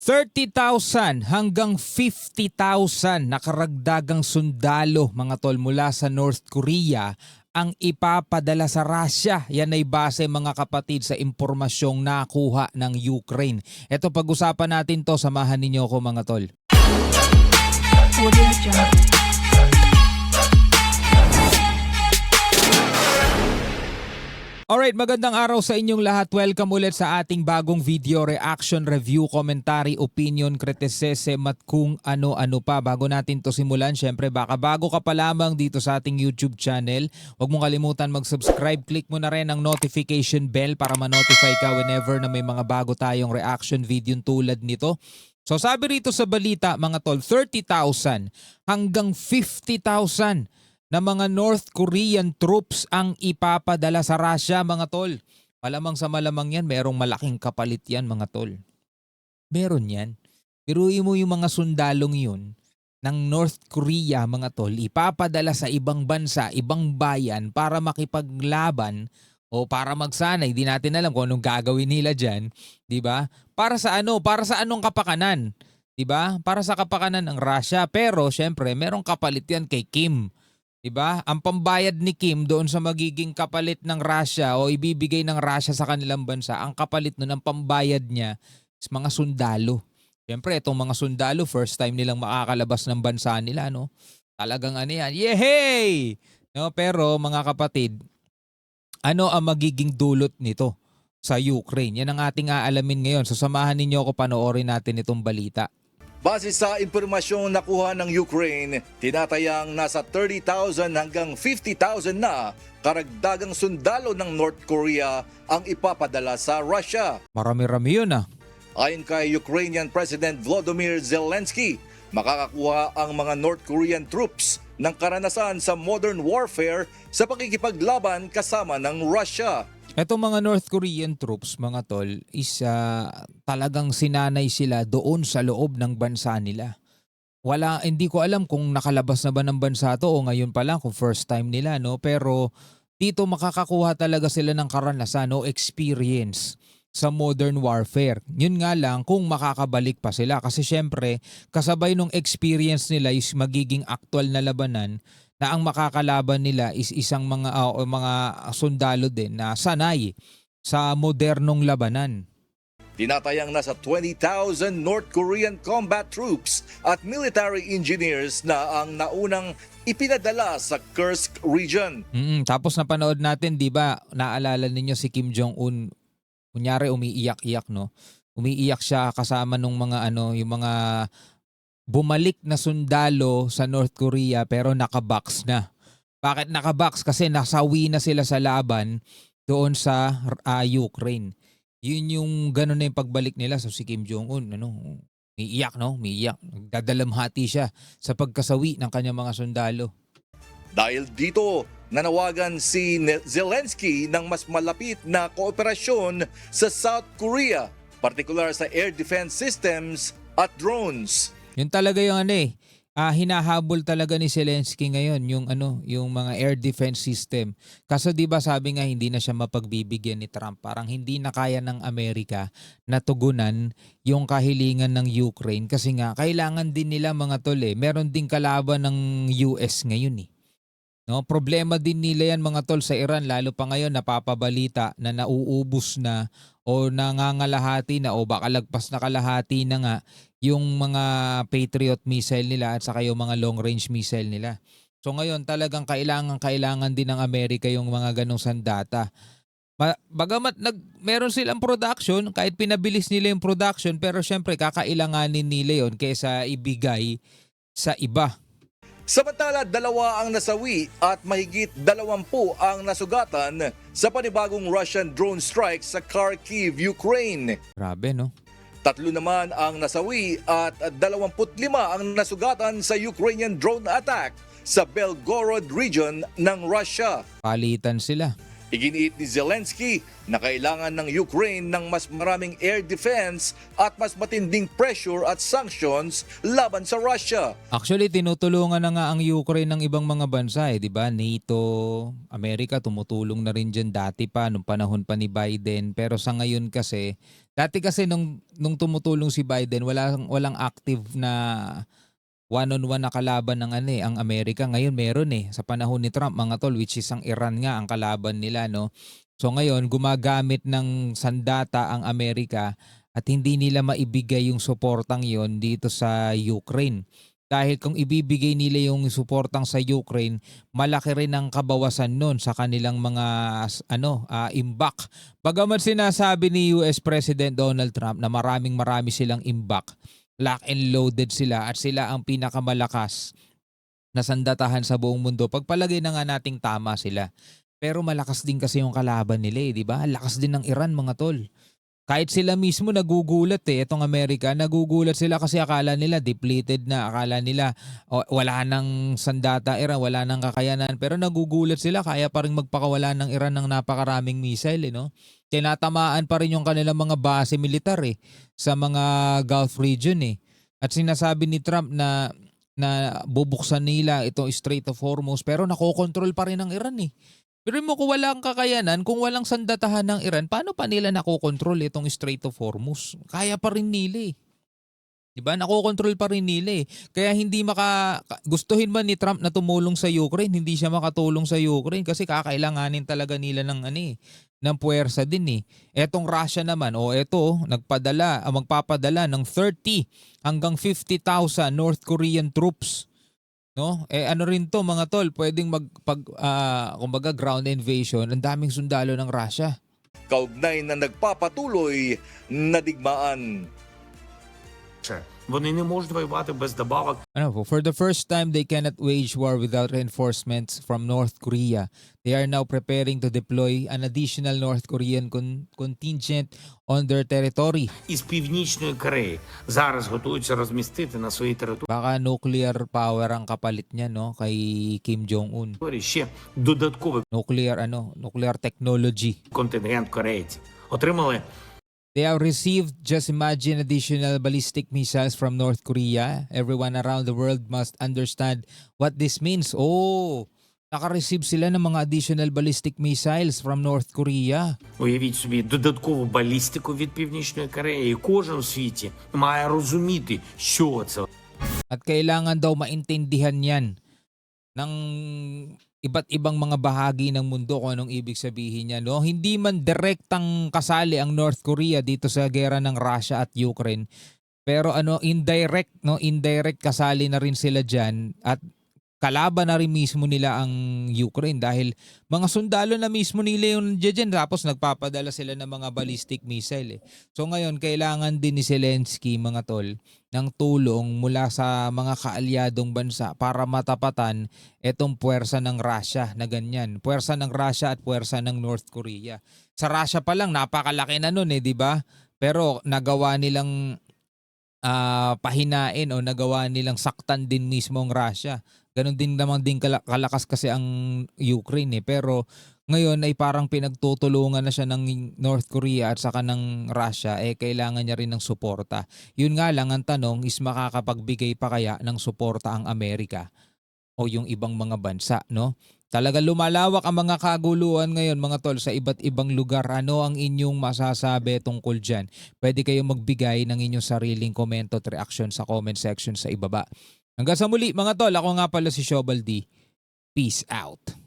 30,000 hanggang 50,000 na karagdagang sundalo mga tol mula sa North Korea ang ipapadala sa Russia. Yan ay base mga kapatid sa impormasyong nakuha ng Ukraine. Ito pag-usapan natin to, samahan ninyo ako mga tol. Alright, magandang araw sa inyong lahat. Welcome ulit sa ating bagong video, reaction, review, commentary, opinion, criticism at kung ano-ano pa. Bago natin to simulan, syempre baka bago ka pa lamang dito sa ating YouTube channel, huwag mong kalimutan mag-subscribe. Click mo na rin ang notification bell para ma-notify ka whenever na may mga bago tayong reaction video tulad nito. So sabi rito sa balita mga tol, 30,000 hanggang 50,000 na mga North Korean troops ang ipapadala sa Russia mga tol. Malamang sa malamang yan, merong malaking kapalit yan mga tol. Meron yan. Biruin mo yung mga sundalong yun ng North Korea mga tol, ipapadala sa ibang bansa, ibang bayan para makipaglaban o para magsanay. Di natin alam kung anong gagawin nila dyan. Diba? Para sa ano? Para sa anong kapakanan? Diba? Para sa kapakanan ng Russia. Pero syempre, merong kapalit yan kay Kim. Diba? Ang pambayad ni Kim doon sa magiging kapalit ng Russia o ibibigay ng Russia sa kanilang bansa, ang kapalit nun, ang pambayad niya is mga sundalo. Siyempre, itong mga sundalo, first time nilang makakalabas ng bansa nila, no? Talagang ano yan, yehey! No, pero mga kapatid, ano ang magiging dulot nito sa Ukraine? Yan ang ating aalamin ngayon. So samahan ninyo ako, panoorin natin itong balita. Base sa impormasyong nakuha ng Ukraine, tinatayang nasa 30,000 hanggang 50,000 na karagdagang sundalo ng North Korea ang ipapadala sa Russia. Marami-rami yun ah. Ayon kay Ukrainian President Volodymyr Zelensky, makakakuha ang mga North Korean troops ng karanasan sa modern warfare sa pakikipaglaban kasama ng Russia. Etong mga North Korean troops, mga tol, is talagang sinanay sila doon sa loob ng bansa nila. Hindi ko alam kung nakalabas na ba ng bansa to o ngayon pa lang kung first time nila, no? Pero dito makakakuha talaga sila ng karanasan o experience sa modern warfare. Yun nga lang kung makakabalik pa sila kasi syempre kasabay nung experience nila is magiging actual na labanan na ang makakalaban nila is isang mga sundalo din na sanay sa modernong labanan. Tinatayang nasa 20,000 North Korean combat troops at military engineers na ang naunang ipinadala sa Kursk region. Tapos napanood natin, di ba, naalala ninyo si Kim Jong-un, kunyari umiiyak-iyak, no? Umiiyak siya kasama nung mga yung mga bumalik na sundalo sa North Korea pero nakabox na. Bakit nakabox? Kasi nasawi na sila sa laban doon sa Ukraine. Yun yung gano'n na yung pagbalik nila. So si Kim Jong-un, umiiyak, no? Umiiyak. Nagdadalamhati siya sa pagkasawi ng kanyang mga sundalo. Dahil dito, nanawagan si Zelensky ng mas malapit na kooperasyon sa South Korea, partikular sa air defense systems at drones. Yun talaga yung hinahabol talaga ni Zelensky ngayon yung mga air defense system. Kaso 'di ba sabi nga hindi na siya mapagbibigyan ni Trump. Parang hindi na kaya ng Amerika na tugunan yung kahilingan ng Ukraine kasi nga kailangan din nila mga tol meron ding kalaban ng US ngayon . No, problema din nila yan mga tol sa Iran, lalo pa ngayon napapabalita na nauubos na o nangangalahati na o baka lagpas na kalahati na nga yung mga Patriot missile nila at saka yung mga long range missile nila. So ngayon talagang kailangan din ng Amerika yung mga ganong sandata. Bagamat meron silang production, kahit pinabilis nila yung production, pero syempre kakailanganin nila yon kaysa ibigay sa iba. Samantala, 2 ang nasawi at mahigit 20 ang nasugatan sa panibagong Russian drone strike sa Kharkiv, Ukraine. Grabe, no? 3 naman ang nasawi at 25 ang nasugatan sa Ukrainian drone attack sa Belgorod region ng Russia. Palitan sila. Iginiit ni Zelensky na kailangan ng Ukraine ng mas maraming air defense at mas matinding pressure at sanctions laban sa Russia. Actually, tinutulungan na nga ang Ukraine ng ibang mga bansa, 'di ba? NATO, Amerika tumutulong na rin diyan dati pa nung panahon pa ni Biden. Pero sa ngayon kasi, dati kasi nung tumutulong si Biden, walang active na one-on-one na kalaban ng ang Amerika. Ngayon meron sa panahon ni Trump mga tol, which is ang Iran nga ang kalaban nila, no. So ngayon gumagamit ng sandata ang Amerika at hindi nila maibigay yung suportang yon dito sa Ukraine. Dahil kung ibibigay nila yung suportang sa Ukraine, malaki rin ang kabawasan nun sa kanilang mga imbak. Bagaman sinasabi ni US President Donald Trump na marami silang imbak, lock and loaded sila at sila ang pinakamalakas na sandatahan sa buong mundo. Pagpalagay na nga nating tama sila. Pero malakas din kasi yung kalaban nila, di ba? Lakas din ng Iran, mga tol. Kahit sila mismo nagugulat itong Amerika, nagugulat sila kasi akala nila depleted na, akala nila wala nang sandata Iran, wala nang kakayanan, pero nagugulat sila, kaya pa rin magpakawala ng Iran ng napakaraming missile, no? Tinatamaan pa rin yung kanilang mga base militar sa mga Gulf region At sinasabi ni Trump na bubuksan nila itong Strait of Hormuz, pero nakokontrol pa rin ng Iran Pero mo kung walang kakayanan, kung walang sandatahan ng Iran, paano pa nila nakokontrol itong Strait of Hormuz? Kaya pa rin nila Diba? Nakokontrol pa rin nila Kaya hindi gustuhin man ni Trump na tumulong sa Ukraine, hindi siya makatulong sa Ukraine kasi kakailanganin talaga nila ng ng puwersa din Etong Russia naman, magpapadala ng 30 hanggang 50,000 North Korean troops. No? Ano rin to mga tol, pwedeng kumbaga ground invasion, ang daming sundalo ng Russia. Kaugnay na nagpapatuloy na digmaan. Вони не можуть воювати без добавок. For the first time, they cannot wage war without reinforcements from North Korea. They are now preparing to deploy an additional North Korean contingent on their territory. Із Північної Кореї зараз готуються розмістити на своїй Baka nuclear power ang kapalit niya kay Kim Jong-un. території ще додатковий Nuclear technology. контингент корейців. Отримали They have received, just imagine, additional ballistic missiles from North Korea. Everyone around the world must understand what this means. Naka-receive sila ng mga additional ballistic missiles from North Korea. Уявіть собі додаткову балістику від Північної Кореї. І кожен у світі має розуміти, що це. At kailangan daw maintindihan yan ng iba't ibang mga bahagi ng mundo kung anong ibig sabihin niya. Hindi man direktang kasali ang North Korea dito sa gera ng Russia at Ukraine. Pero indirect kasali na rin sila dyan at kalaban na rin mismo nila ang Ukraine dahil mga sundalo na mismo nila yung dyan tapos nagpapadala sila ng mga ballistic missile So ngayon kailangan din ni Zelensky mga tol ng tulong mula sa mga kaalyadong bansa para matapatan itong puwersa ng Russia na ganyan. Puwersa ng Russia at puwersa ng North Korea. Sa Russia pa lang napakalaki na nun di ba? Pero nagawa nilang pahinain o nagawa nilang saktan din mismo ang Russia. Ganon din naman din kalakas kasi ang Ukraine pero ngayon ay parang pinagtutulungan na siya ng North Korea at saka ng Russia kailangan niya rin ng suporta. Yun nga lang ang tanong is makakapagbigay pa kaya ng suporta ang Amerika o yung ibang mga bansa, no? Talaga lumalawak ang mga kaguluhan ngayon mga tol sa iba't ibang lugar. Ano ang inyong masasabi tungkol dyan? Pwede kayong magbigay ng inyong sariling komento at reaction sa comment section sa ibaba. Hanggang sa muli mga tol, ako nga pala si Shobal D. Peace out.